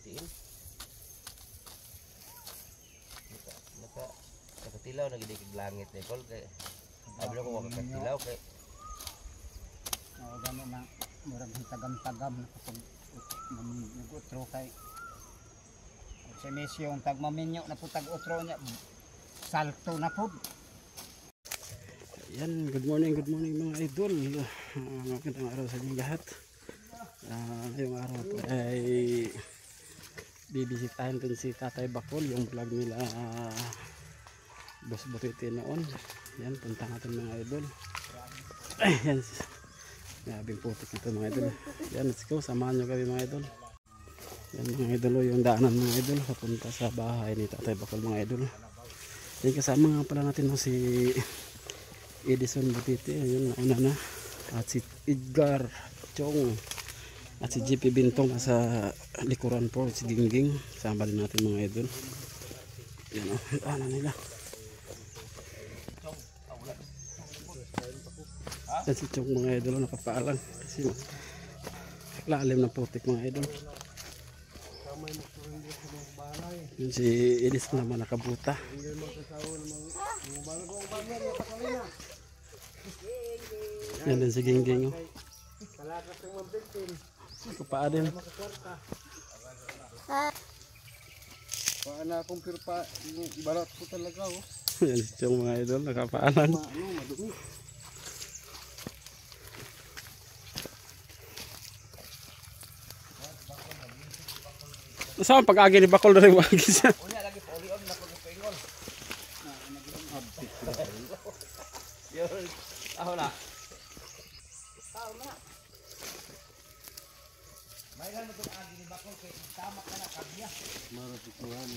diin. Nakatilaw na gid kay langit eh kol kay ablo ko makatilaw kay gano na murag tagam-tagam na kapag nag-utro kay sa misyong tagmaminyo na po tag-utro niya salto na po. Yan, good morning mga idol. Magandang araw sa inyong lahat. Ngayong araw po ay bibisitahin din si Tatay Bakol, yung vlog nila Boss Butiti noon. Yan, punta natin mga idol. Ay, yan. Grabing putik ito mga idol. Yan, let's go. Samahan nyo kami mga idol. Yan mga idol, yung daanan mga idol. Papunta sa bahay ni Tatay Bakol mga idol. Yan, kasama nga pala natin no, si Edison Butiti, ayun nauna na, at si Edgar Chong at si JP Bintong nasa likuran po, si Gingging sama din natin mga idol. Yan o, ano nila yan si Chong mga idol, nakapaalang kasi lalim ng putik mga idol. Yan si Edison naman nakabuta. Yan din si Gingging. Kapaa din. Paana akong pirpa, barat ko talaga oh. Yan si Chong mga idol, nakapaalan. Saan pag-agi ni Bakol na rin wagi siya? unya lagi polion na ko pingol. Yun. Aho na. Tao na. Mayroon mo itong agi ni Bakol kay tama ka na kanya. Marapituhan.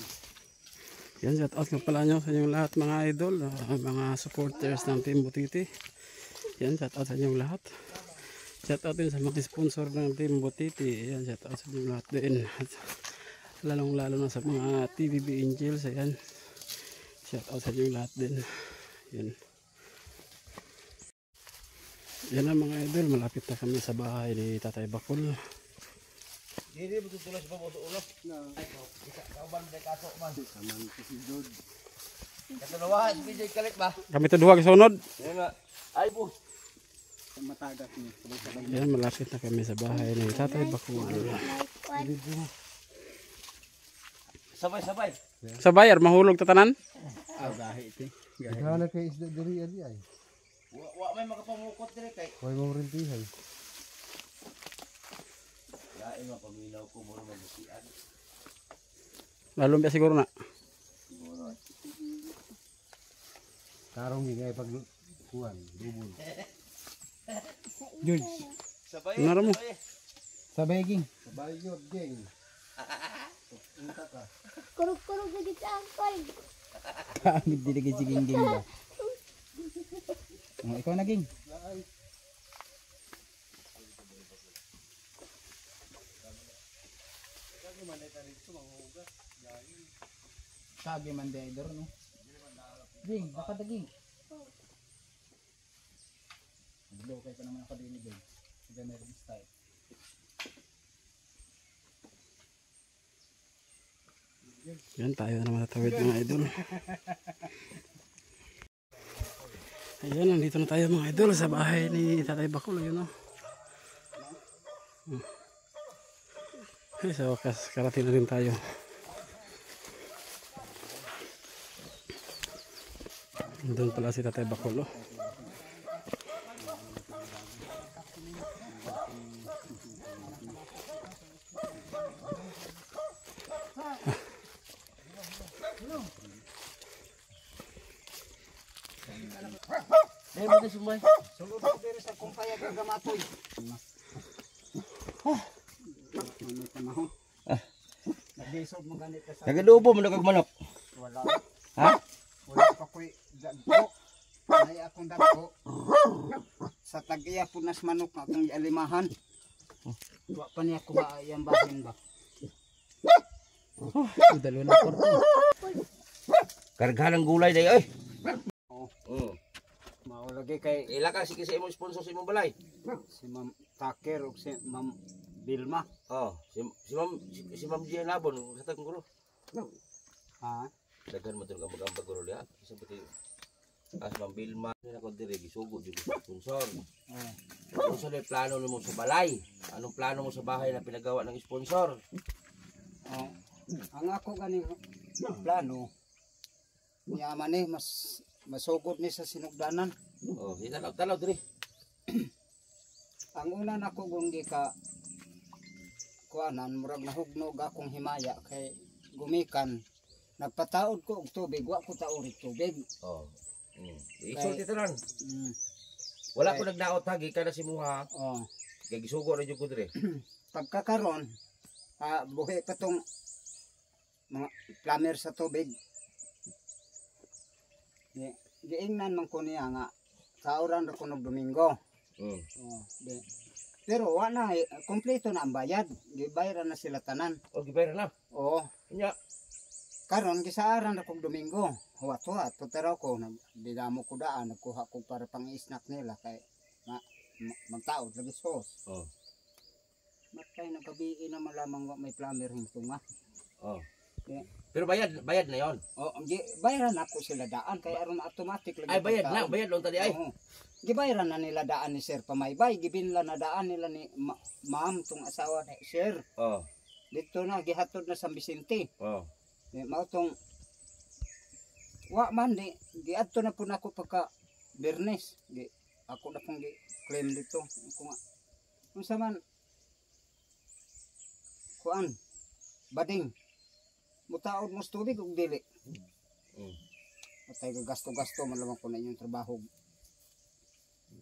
Yan, shout out nga pala nyo sa inyong lahat mga idol, mga supporters ng Team Butiti. Yan, shout out sa inyong lahat. Shout out din sa mga sponsor ng Team Butiti. Yan, shout out sa inyong lahat din. At lalong lalo na sa mga TVB Angels. Ayan, shout out sa inyong lahat din. Yan. Yan na mga idol, malapit na kami sa bahay ni Tatay Bakol. Dili mo tutulas pa mo sa ulo. Kauban day kaso man. Saman ko si Dod. Katuluwa, DJ kalit ba? Kami to duha kasunod. Yan nga. Ay po. Matagat ni. Yan, malapit na kami sa bahay ni Tatay Bakol. Sabay-sabay. Sa bayar, mahulog tatanan? Gahi ito. Gana kay isda diri ali ay. Wa may makapamukot dire kay. Way mo rin tihay. Yain mo paminaw ko mo man sian. Lalumpia siguro na. Karong gingay pag kuan, bubul. Dod. Sabay. Nara mo. Sabay ging. Sabay yun, geng. Unta ka. Kurug-kurug lagi sa angkol. Kamit dili kay si Gingging ba. Ikaw na ging. Kage man day dor no. Ging, dapat ging. Blow kay pa naman ako din ging. Sige meron style. Yan, tayo na naman tatawid mga idol. Ayan, nandito na tayo mga idol sa bahay ni Tatay Bakol. Ayun o. Ay, sa wakas, karating na rin tayo. Doon pala si Tatay Bakol. Oh. Eh mo na sumay. Sulod ko diri sa kumpaya kay gamatoy. Ano panahon? Nagdisod mo ganit ka sa Tagadubo mo na kag manok. wala. Ha? Wala pa ko'y dagko. Ay akong dagko. Sa tag-iya po nas manok na itong alimahan. Wa pa niya kumaayang bahin ba? Dalo na ko. Kargahan ng gulay day oy. Oh. Maulagi kay Ila ka sige sa imong sponsor sa imong balay. si Ma'am Taker o si Ma'am Bilma. Oh, si Ma'am Gia Nabon sa tag gulo. Ha? Daghan man tong ambag gulo dia. Isa pati as Ma'am Bilma na ko dire gisugo jud sa sponsor. Ano sa plano nimo sa balay? Anong plano mo sa bahay na pinagawa ng sponsor? Oh. Ang ako ganing plano yaman ni mas masugod ni sa sinugdanan. Oh, tanaw dire. Ang una nako kung di ka kuanan murag nahugnog akong himaya kay gumikan nagpataod ko og tubig wa ko taorit tubig. Oh. Isulti tanan. Mm. Wala ko nagdaot ha gikan na si Muha. Oh. Kay gisugo ra jud ko dire. Pagkakaron buhi pa tong mga plumber sa tubig. Giingnan man ko niya nga kauran ra kuno Domingo. Mm. Oh, pero wala kompleto na ang bayad. Gibayaran na sila tanan. O gibayra na. Oo. Nya. Karon gisaaran akong Domingo. Huwat-huwat tutaraw ko dinamo ko daan nagkuha ko para pang-snack nila kay magtaod lagi sos. Oh. Matay nagabi na malamang may plumber hintunga. Oh. Yeah. Pero bayad na 'yon. Oh, bayaran ako sila daan kay aron automatic lagi. Ay bayad lang tadi ay. Oo. Gibayaran na nila daan ni Sir Pamaybay, gibinla na daan nila ni Ma'am tong asawa ni Sir. Oh. Dito na gihatod na sa Vicente. Oh. Mao tong wa man di giadto na pud ako pagka Bernes. Ako na pong claim dito. Ako nga. Unsa man kuan bading mutaod mo sa tubig ug dili. Matay ka gasto-gasto man lamang ko na inyong trabaho.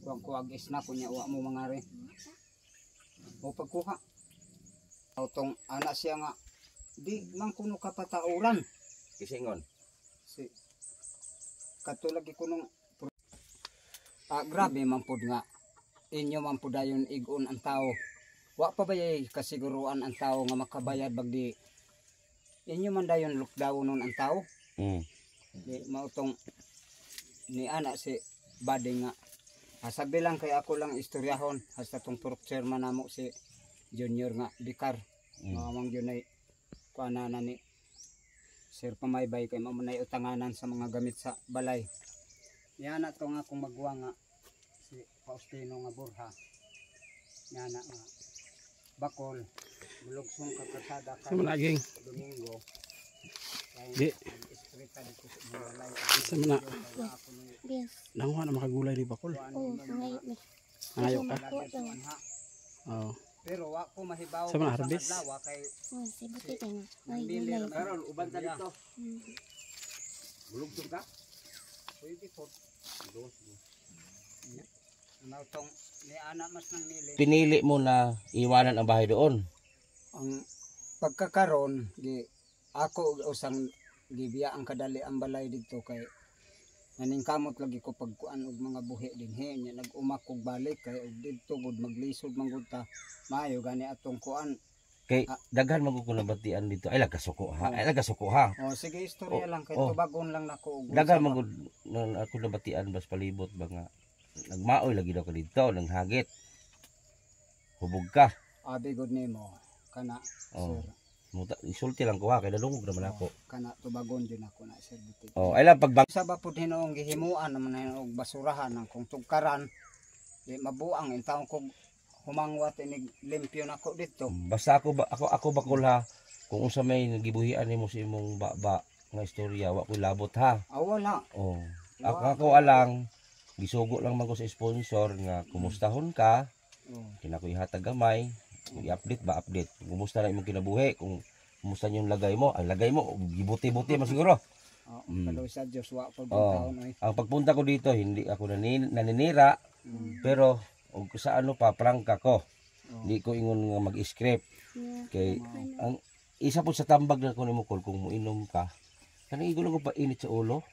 Kuwag is na kunya wa mo mangari. O pagkuha. Tong ana siya nga di man kuno kapatauran. Kisingon. Si katulad kunong grabe man pud nga inyo man pud dayon igon ang tao. Wa pa bayay kasiguruan ang tao nga makabayad bagdi inyo man dayon lockdownon ang tao. Di mao tong ni ana si Bading nga sabi lang kay ako lang istoryahon hasta tong purok chairman namo si Junior nga Bikar. Mamang yun ay kuanana ni Sir Pamaybay kay mamunay utanganan sa mga gamit sa balay. Yan na to nga kung magwa nga si Faustino nga Burha. Yan na nga bakol bulugsong kakasada Sa malaging. Domingo. Di. Istrita dito sa balay. Sa mana. Yes. Nanguha na makagulay di bakol. Oh, ngayon na. Nangayo ka. Oh. Pero wa ko mahibaw Sa mga harvest? adlaw kay Oh, si buti ka na. nambili Ngayon na. Karon uban ta dito. Bulog ka? pwede po. Ano tong ni ana mas nang nili. Pinili mo na iwanan ang bahay doon. Ang pagkakaron di ako usang gibiya ang kadali ang balay dito kay naningkamot lagi ko pagkuan og mga buhi dinhi nya nag-umak og balik kay og didto gud maglisod man gud ta maayo gani atong kuan. Kay daghan man ko nabatian dito. Ay lagasuko ha. Ay lagasuko ha. Oh sige istorya lang kay Oh. tubagon lang nako og Daghan man gud ako nabatian bas palibot ba nga nagmaoy lagi daw ka dito nang hagit. Hubog ka. abi gud nimo kana Oh. sir. Muta isulti lang ko ha kay dalungog naman ako. Kana tubagon jud ako na sir buti. Oh, ay lang pagbang Sa ba pud hinoong gihimuan naman na og basurahan ng kung tugkaran di mabuang in taong kog humangwat inig limpyo nako dito. basta ako bakol ha. Kung unsa may nagibuhian nimo sa imong baba nga istorya wa ko labot ha. Wala. Oh. Ako alang gisugo lang man ko sa sponsor nga kumustahon ka. Oh. Kina ko ihatag gamay. I-update ba update. Kumusta na imong kinabuhi kung kumusta yung lagay mo. Ang lagay mo gibuti-buti man siguro. Oh, Mm. pero sa Dios wa pud Oh. taon oy. Ang pagpunta ko dito hindi ako naninira pero og sa ano pa prangka ko. Hindi ko ingon nga mag-script kay ang isa po sa tambag na ko nimo kung muinom ka. Kanang igulo ko pa init sa ulo.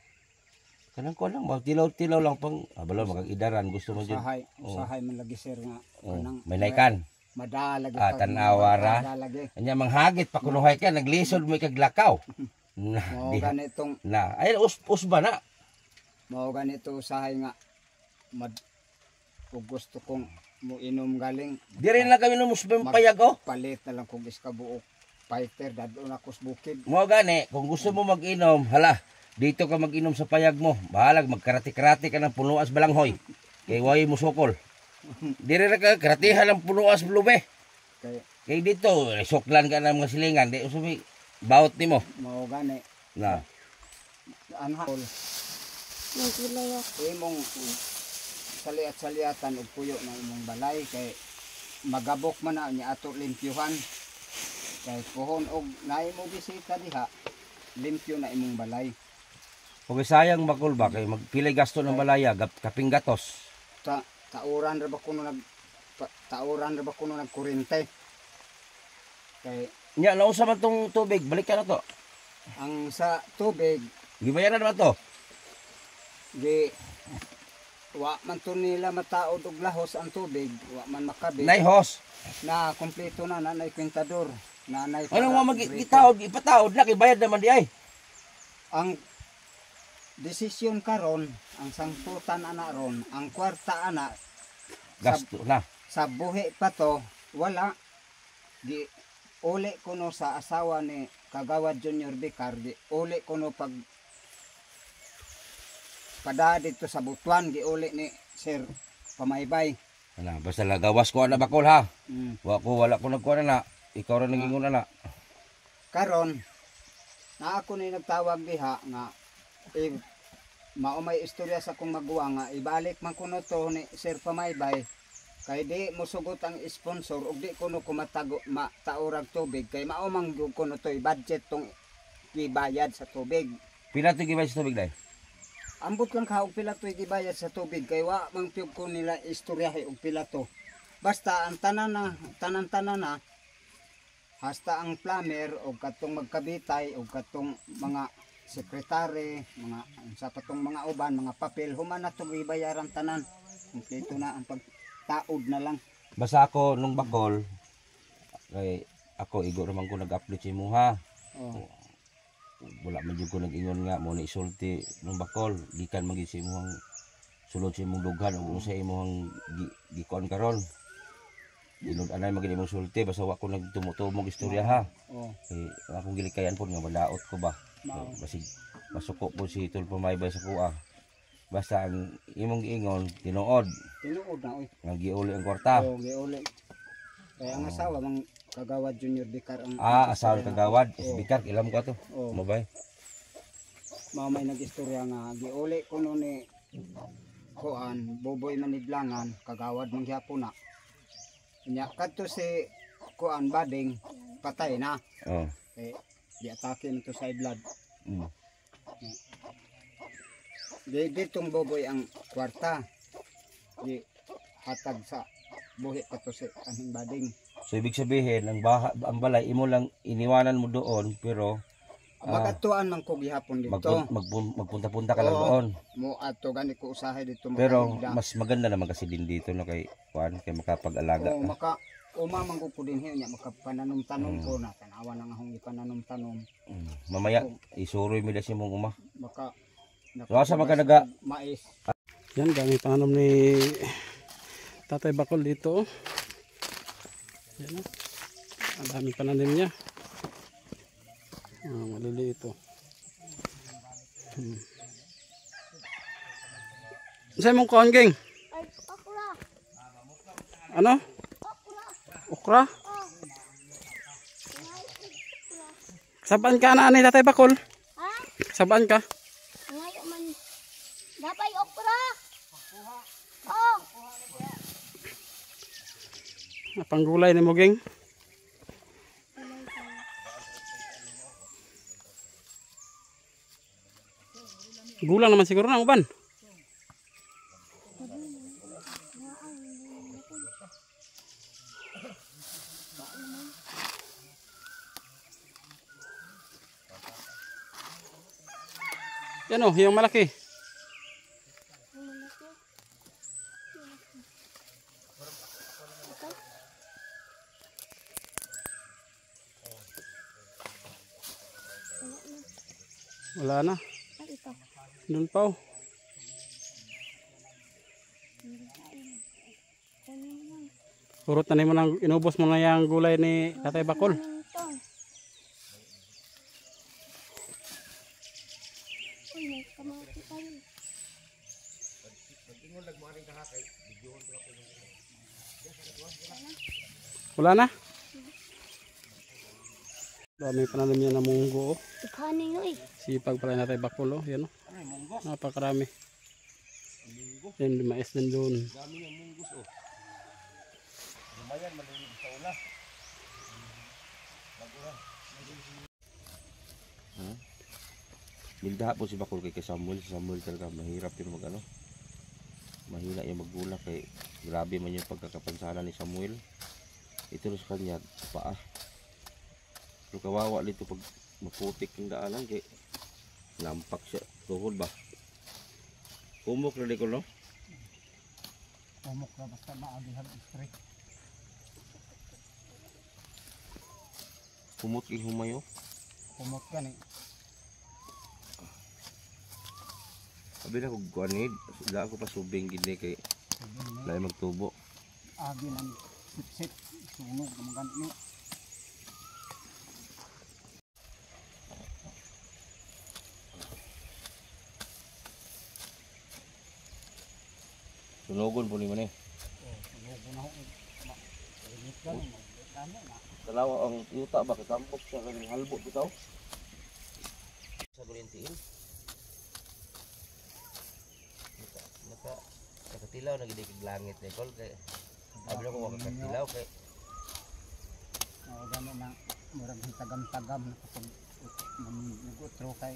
Kanang ko lang tilaw-tilaw lang pang abalo magag-idaran gusto mo jud. Usahay man lagi sir nga kanang May naikan. madalagi Tanawara. madalagi. Anya manghagit pakunuhay ka naglisod mo kaglakaw. Na, Mao ganitong na. Ay usba na. mao ganito usahay nga ug gusto kong mo inom galing Di rin na kami numus payag oh. palit na lang kung iskabuok fighter dadon ako sa bukid. Mo gani, kung gusto mo mag-inom, hala, dito ka mag-inom sa payag mo. Bahalag, magkarati-karati ka ng punuas balanghoy. Kay way mo sukol. Di rin ka, karatihan ng punuas blube. Kay Kay dito, suklan ka ng mga silingan. Di usumi, baot ni mo. mao gani Na, anhol Nagulay ako. imong saliat-saliatan og puyo ng imong balay kay magabok man na niya ato limpyuhan. Kay pohon og naay mo bisita diha, limpyo na imong balay. okay, sayang bakul ba, kay magpilay gasto ng balaya, kaping gatos. Tauran ra ba kuno nagkurente. Kay Nya, nausa man tong tubig, balik ka na to. ang sa tubig Gibayaran naman to. di wa man to nila mataod og lahos ang tubig, wa man makabit. Nay hos. Na kompleto na nanay kwentador, nanay Ano para mo operator. magitaod, ipataod na, kay bayad naman di ay. Ang desisyon karon, ang sangputan ana ron, ang kwarta ana Gasto na. sa buhi pa to, wala. Di uli kuno sa asawa ni Kagawad Junior Vicar, di uli kuno pag pada dito sa Butuan, di uli ni Sir Pamaybay. Ana, basta lagawas ko na bakol ha. Mm. Wala ko nagkuha na. Ikaw ra naging na. Karon na ako ni nagtawag diha nga mao may istorya sa kong maguwa nga ibalik man kuno to ni Sir Pamaybay kay di mosugot ang sponsor ug di kuno kumatago mataurag tubig kay mao man gyud kuno to budget tong gibayad sa tubig. Pila to gibay sa tubig dai? Ambot lang ka og pila to gibayad sa tubig kay wa mang piyog ko nila istoryahe og pila to. Basta ang tanan na hasta ang plumber o katong magkabitay o katong mga sekretary, mga sa patong mga uban, mga papel, human na ito ibayaran tanan. Kompleto na ang pagtaod na lang. Basta ako nung bakol, kay ako igo naman ko nag-upload sa imo ha. Oh. Wala man jud ko nag-ingon nga mo na isulti nung bakol, gikan magi sa imong sulod sa imong dughan ug sa imong gikuan karon. Dinod anay magid imong sulti basta wa ko nagtumutubog istorya ha. Oh. Kay akong gilikayan po nga madaot ko ba. Basig masuko po si Tul Pamaybay sa kuha. Basta ang imong giingon tinuod Tinuod na oy. nga giuli ang kwarta. Oh, giuli. Kaya ang asawa mang Kagawad Junior Vicar ang Asawa ng kagawad, Oh. bikar ilam ko ato. Oh. Mabay. Mao may nagistorya nga giuli kuno ni kuan Boboy Manidlangan Kagawad man gyapon na. Nya kadto si kuan Bading patay na. Oh. Eh di atake nito sa blood. Mm. Di ditong Boboy ang kwarta. Di hatag sa buhi pa to si aning Bading. So ibig sabihin ang balay imo lang iniwanan mo doon pero Magatuan man ko gihapon dito. magpunta-punta ka lang Oo. doon. Mo ato gani ko usahay dito Pero makaigda. mas maganda naman kasi din dito no kay kuan kay makapag-alaga Oo, ka. maka umamang ko din hiyo nya makapananom-tanom ko na tanawa nang akong ipananom-tanom. Mamaya isuroy mi si mong uma. Baka So, asa man ka naga- mais. Yan, dami pananom ni Tatay Bakol dito. Yan, oh. Ang daming pananim niya. Maliliit ito. Saan mong kuhan, Ging? Ay, okra. Ano? Okra? Sabaan ka na ni Tatay Bakol? Ha? Sabaan ka? Ngayon man. Dapat okra. Oh. Panggulay ni mo, Ging. Gulang naman siguro na uban. Yan o, yung malaki. Wala na. Ay, ito. Doon pa oh. Ano naman? Urot na mo nang inubos mo na yung gulay ni Tatay Bakol. Ito. Uy, may kamati tayo. Wala na. Dami pananim niya na munggo. Oh. Ikanin yun eh. Sipag pala natin Bakol. Oh. Yan, oh. Napakarami. Yan, mais din doon. Dami yung munggos oh. Lumayan, malilig sa ula. Mildaha po si Bakol kay Samuel. Si Samuel talaga mahirap yung mag ano. Mahina yung maggula kay grabe man yung pagkakapansanan ni Samuel. Ito na sa kanya, paa. Pero kawawa dito pag maputik yung daanan kay lampak siya. Tuhod ba? Kumok na ko no? Pumok na basta maagihan straight. Kumot kay humayo. Pumok ka ni. Sabi na kung kuanid, wala ako pa subing gini kay lain magtubo. Agi ng sip-sip. Sunog naman ganito. Sunogon po ni man eh. Sunog na ako. Init ka lang. Dami na. Dalawa ang yuta ba kitampok siya kanyang halbo bitaw. Sa bulintiin. Nakatilaw na gid langit ni kol kay ablo ko makatilaw kay Gano na murag tagam-tagam na kapag nag-utro kay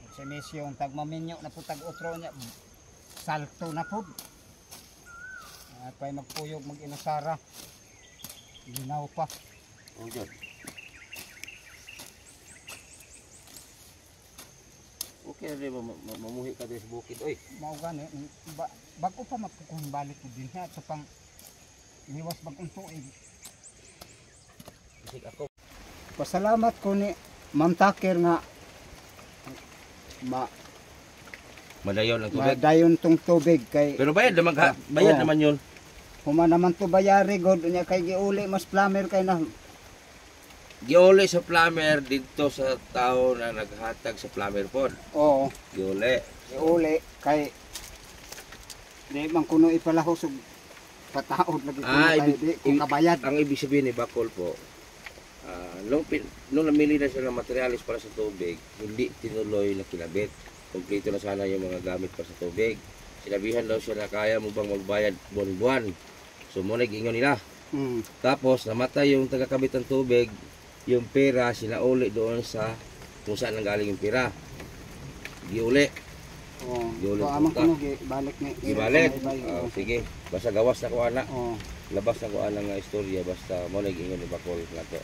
sa misyon tagmaminyo na po tag-utro niya salto na po at pa'y magpuyog mag-inusara ginaw pa oh jud. Okay rin mamuhi ka din sa bukid oy. mao gani bago pa magkukumbalik ko din ha sa pang liwas bagong tuig. Bisig ako. Pasalamat ko ni Ma'am Taker nga Madayon ang tubig. madayon tong tubig kay Pero bayad naman bayad Oo. naman yun. huma naman to bayari god nya kay giuli mas plumber kay na Giuli sa plumber dito sa tao na naghatag sa plumber pod. oo Giuli. giuli kay di man kuno ipalahos og pataod lagi kuno kay di ko kabayad. Ang ibig sabihin ni Bakol po, nung namili na siya ng materialis para sa tubig, hindi tinuloy na kinabit. Kompleto na sana yung mga gamit para sa tubig. Sinabihan daw siya na kaya mo bang magbayad buwan-buwan. So muna gingon nila. Tapos namatay yung tagakabit ng tubig, yung pera sinauli doon sa kung saan nanggaling yung pera. Giuli. Oo. Giuli So amang punta. kuno gibalik ni Gibalik. Oo. Sige. Basta gawas na ko ana. Oo. Labas na ko ana nga istorya basta mo nag-ingon ni Bakol nga to.